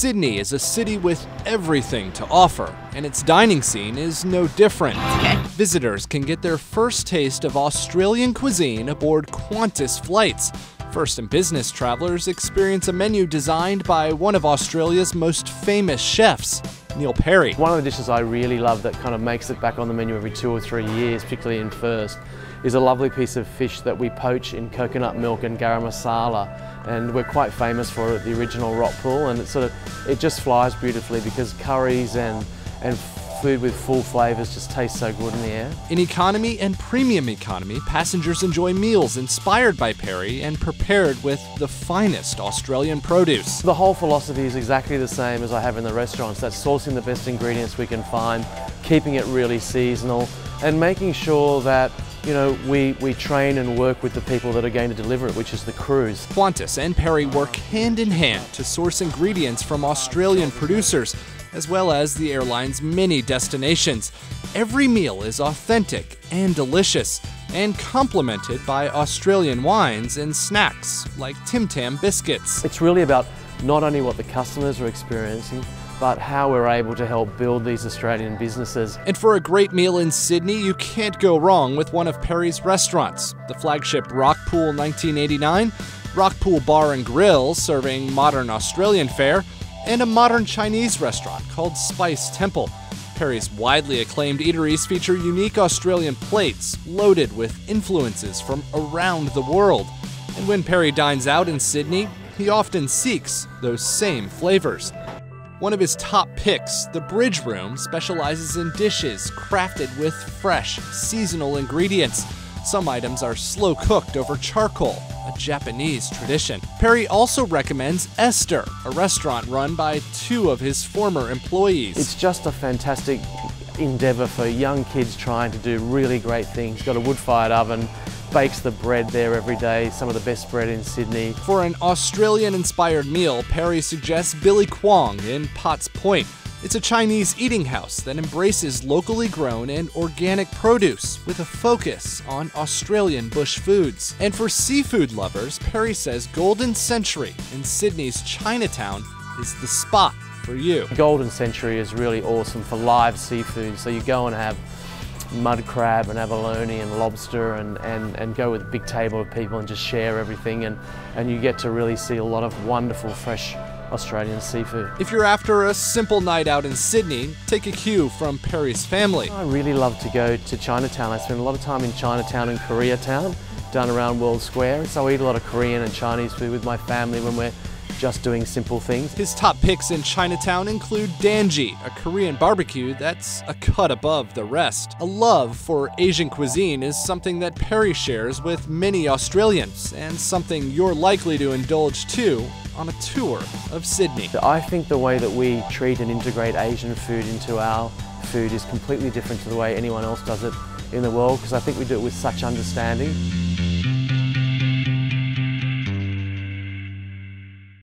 Sydney is a city with everything to offer, and its dining scene is no different. Visitors can get their first taste of Australian cuisine aboard Qantas flights. First and business travelers experience a menu designed by one of Australia's most famous chefs, Neil Perry. One of the dishes I really love that kind of makes it back on the menu every 2 or 3 years, particularly in first, is a lovely piece of fish that we poach in coconut milk and garam masala. And we're quite famous for it, the original rock pool, and it just flies beautifully because curries and food with full flavours just taste so good in the air. In economy and premium economy, passengers enjoy meals inspired by Perry and prepared with the finest Australian produce. The whole philosophy is exactly the same as I have in the restaurants. That's sourcing the best ingredients we can find, keeping it really seasonal, and making sure that we train and work with the people that are going to deliver it, which is the crews. Qantas and Perry work hand in hand to source ingredients from Australian producers, as well as the airline's many destinations. Every meal is authentic and delicious, and complemented by Australian wines and snacks like Tim Tam biscuits. It's really about not only what the customers are experiencing, but how we're able to help build these Australian businesses. And for a great meal in Sydney, you can't go wrong with one of Perry's restaurants. The flagship Rockpool 1989, Rockpool Bar and Grill serving modern Australian fare, and a modern Chinese restaurant called Spice Temple. Perry's widely acclaimed eateries feature unique Australian plates loaded with influences from around the world. And when Perry dines out in Sydney, he often seeks those same flavors. One of his top picks, the Bridge Room, specializes in dishes crafted with fresh, seasonal ingredients. Some items are slow cooked over charcoal, a Japanese tradition. Perry also recommends Esther, a restaurant run by 2 of his former employees. It's just a fantastic endeavor for young kids trying to do really great things. Got a wood-fired oven, bakes the bread there every day, some of the best bread in Sydney. For an Australian-inspired meal, Perry suggests Billy Kwong in Potts Point. It's a Chinese eating house that embraces locally grown and organic produce with a focus on Australian bush foods. And for seafood lovers, Perry says Golden Century in Sydney's Chinatown is the spot for you. Golden Century is really awesome for live seafood, so you go and have mud crab and abalone and lobster and go with a big table of people and just share everything, and you get to really see a lot of wonderful fresh Australian seafood. If you're after a simple night out in Sydney, take a cue from Perry's family. I really love to go to Chinatown. I spend a lot of time in Chinatown and Koreatown, down around World Square, so I eat a lot of Korean and Chinese food with my family when we're just doing simple things. His top picks in Chinatown include danji, a Korean barbecue that's a cut above the rest. A love for Asian cuisine is something that Perry shares with many Australians, and something you're likely to indulge too on a tour of Sydney. I think the way that we treat and integrate Asian food into our food is completely different to the way anyone else does it in the world, because I think we do it with such understanding.